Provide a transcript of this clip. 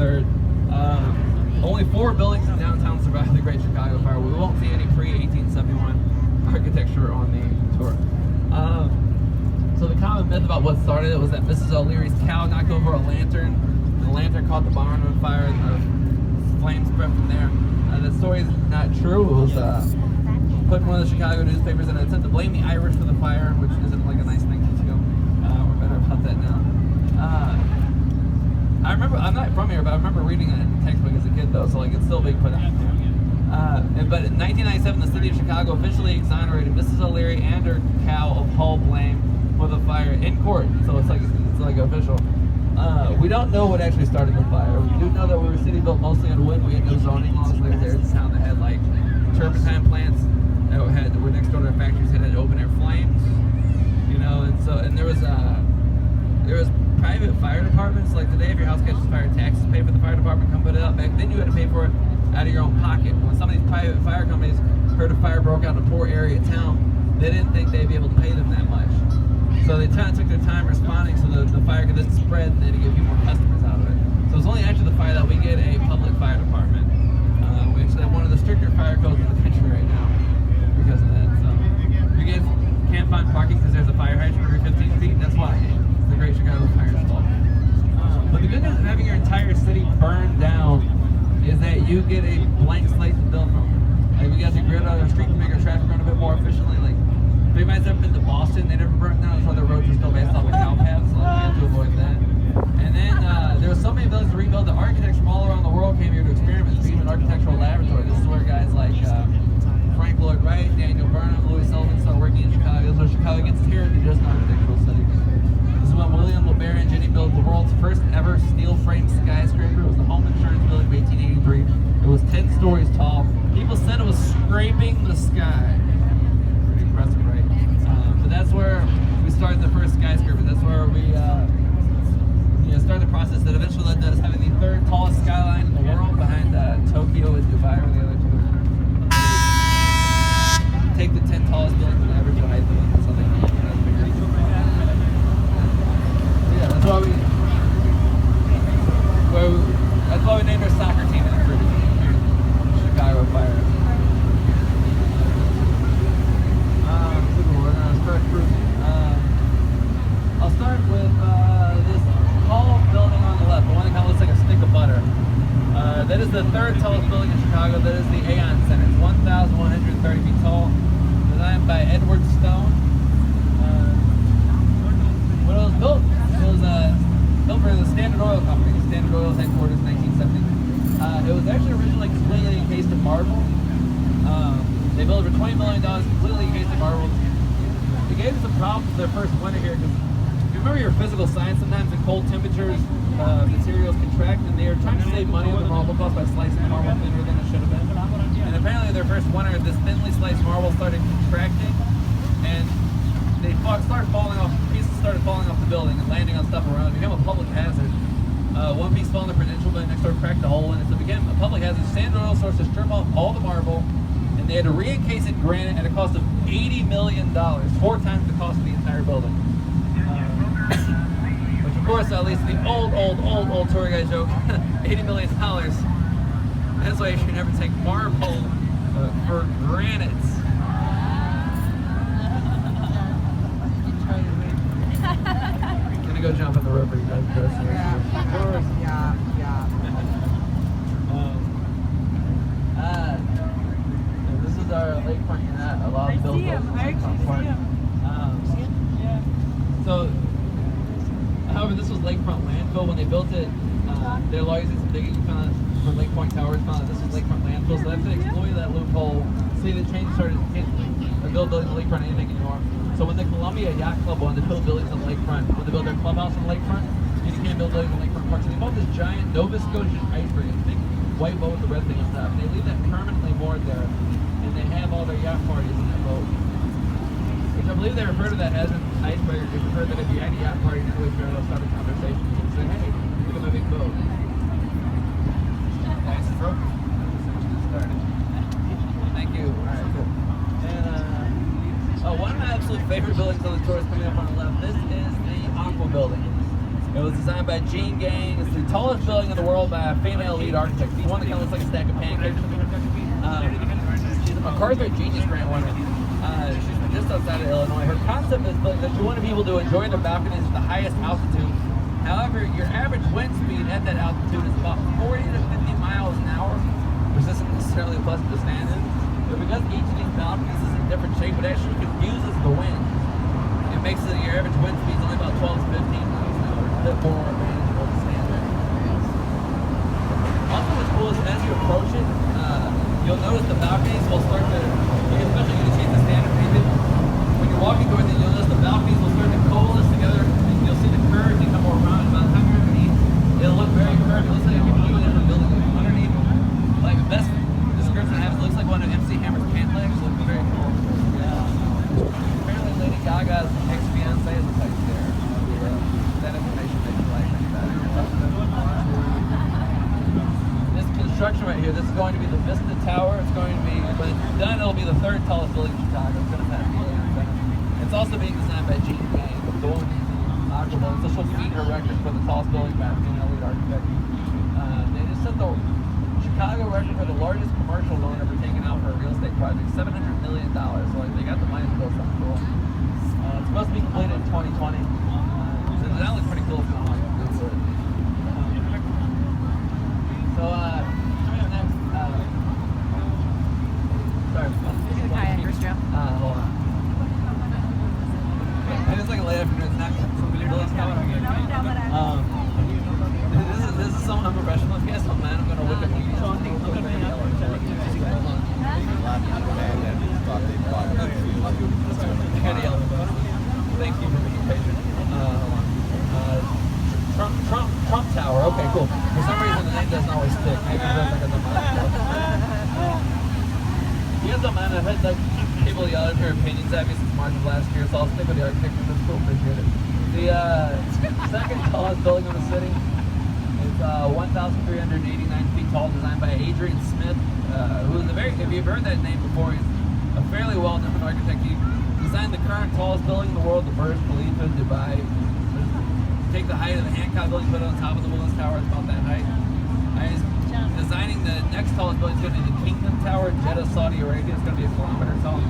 3rd. Only 4 buildings in downtown survived the Great Chicago Fire. We won't see any pre-1871 architecture on the tour. So the common myth about what started it was that Mrs. O'Leary's cow knocked over a lantern, and the lantern caught the barn on fire, and the flames spread from there. The story is not true. It was put in one of the Chicago newspapers in an attempt to blame the Irish for the fire, which isn't like a nice thing to do. We're better about that now. I remember, I'm not from here, but I remember reading it in a textbook as a kid though, so like it's still being put out there. But in 1997, the city of Chicago officially exonerated Mrs. O'Leary and her cow of all blame for the fire in court. So it's like official. We don't know what actually started the fire. We do know that we were a city built mostly on wood. We had no zoning laws. Like there's a town that had like turpentine plants that were next door to factories that had open air flames. You know, and there was private fire departments. Like today, if your house catches fire, taxes pay for the fire department, come put it up. Back then, you had to pay for it out of your own pocket. When some of these private fire companies heard a fire broke out in a poor area of town, they didn't think they'd be able to pay them that much. So they kind of took their time responding so that the fire could then spread and then to get more customers out of it. So it's only after the fire that we get a public fire department. We actually have one of the stricter fire codes in the country right now because of that. So you guys can't find parking because there's a fire hydrant every 15 feet. That's why. It's the Great Chicago Fire's fault. But the good news of having your entire city burned down is that you get a blank slate to build from. Like we got to grid out our street to make our traffic run a bit more efficiently. Like if anybody's ever been to Boston, they never burnt down, so their roads are still based off of cow paths, so we had to avoid that. And then there were so many buildings to rebuild that architects from all around the world came here to experiment and became an architectural laboratory. This is where guys like Frank Lloyd Wright, Daniel Burnham, Louis Sullivan started working in Chicago. This is where Chicago gets its heritage as an architectural city. This is when William LeBaron and Jenny built the world's first ever steel frame skyscraper. It was the Home Insurance Building of 1883. It was 10 stories tall. People said it was scraping the sky. Pretty impressive, right? But that's where we started the first skyscraper. That's where we started the process that eventually led to us having the 3rd tallest skyline in the world behind Tokyo and Dubai, or the other two. Take the 10 tallest buildings and average the height of them, so they can make it bigger. Yeah, that's why we named our soccer team after Chicago Fire. I'll start with this tall building on the left, the one that kind of looks like a stick of butter. That is the 3rd tallest building in Chicago. That is the Aon Center. It's 1,130 feet tall. Designed by Edward Stone. When it was built, it was built for the Standard Oil Company. Standard Oil's headquarters in 1970. It was actually originally completely encased in marble. They built it for $20 million, completely encased in marble. They gave us some problems with their first winter here because if you remember your physical science, sometimes at cold temperatures, materials contract, and they were trying to save money on the marble cost by slicing the marble thinner than it should have been. And apparently their first winter, this thinly sliced marble started contracting, and they started falling off, pieces started falling off the building and landing on stuff around. It became a public hazard. One piece fell in the Prudential building next door, cracked a hole in it, so it became a public hazard. Standard Oil sourced to strip off all the marble, and they had to re-encase it in granite at a cost of $80 million, 4 times the cost of the entire building. Which of course, at least the old tour guide joke, $80 million. That's why you should never take marble for granite. Gonna go jump in the river, you guys. Yeah. This is our lakefront unit. A lot of billboards. So, however, this was lakefront landfill. When they built it, their lawyers did some digging, found out from Lake Point Towers, found out this was lakefront landfill. So they have to exploit that loophole. See, the change started, can't build buildings on lakefront anything anymore. So when the Columbia Yacht Club wanted to build buildings on the lakefront, when they built their clubhouse on the lakefront, you can't build buildings on lakefront park. So they bought this giant Nova Scotian iceberg, a big white boat with the red thing on top. They leave that permanently moored there, and they have all their yacht parties in that boat. Which I believe they refer to that as an icebreaker. They refer that if you had a yacht party, you always they'll start a conversation and say, hey, look at my big boat. Nice and broken. Thank you. All right, cool. And one of my absolute favorite buildings on the tour is coming up on the left. This is the Aqua Building. It was designed by Gene Gaines. being it's the tallest building in the world by a female lead architect. The one that kind of looks like a stack of pancakes. She's a MacArthur Genius Grant winner. She's from just outside of Illinois. Her concept is that she wanted people to enjoy their balconies at the highest altitude. However, your average wind speed at that altitude is about 40 to 50 miles an hour, which isn't necessarily pleasant to stand in. But because each of these balconies is in different shape, it actually confuses the wind. It makes it your average wind speed is only about 12 to 15 miles an hour. A bit more manageable to stand in. Also, what's cool is as you approach it, you'll notice the balconies will start to, especially you can see the standard preview. When you're walking towards it, you'll notice the balconies will start to coalesce together. And you'll see the curve become more rounded. By the time you're underneath, it'll look very curved. It looks like you're moving in a building underneath. Like the best description I have, it looks like one of MC Hammer's pant legs. It looks very cool. Apparently, Lady Gaga's ex-fiance is a place there. That information makes me like think about it. This construction right here, this is going to be the Vista Tower. It's going to be, when it's done, it'll be the third tallest building in Chicago. It's going to pass the It's also being designed by Jean Gang, the woman Aqua building. So she'll beat her record for the tallest building by a female lead architect. They just set the Chicago record for the largest commercial loan ever taken out for a real estate project, $700 million. So like, they got the money to build something cool. It's supposed to be completed in 2020. So that looks pretty cool from the home. So, coming up next, sorry. Hold on. I just like a late afternoon snack. This is some unprofessional. If you guys don't mind, I'm going to look at the Thank you for being patient. Trump Tower. Okay, cool. For some reason, the name doesn't always stick. Maybe it doesn't because I'm You guys don't mind? I've had like people yell at their opinions at me since March of last year, so I'll stick with the architecture. That's cool. Appreciate it. The second tallest building in the city is 1,389 feet tall, designed by Adrian Smith, who is a very, if you've heard that name before, he's a fairly well-known architect. He designed the current tallest building in the world, the Burj Khalifa in Dubai. Take the height of the Hancock building, put it on top of the Willis Tower, it's about that height. He's designing the next tallest building. It's going to be the Kingdom Tower in Jeddah, Saudi Arabia. It's going to be 1 kilometer tall.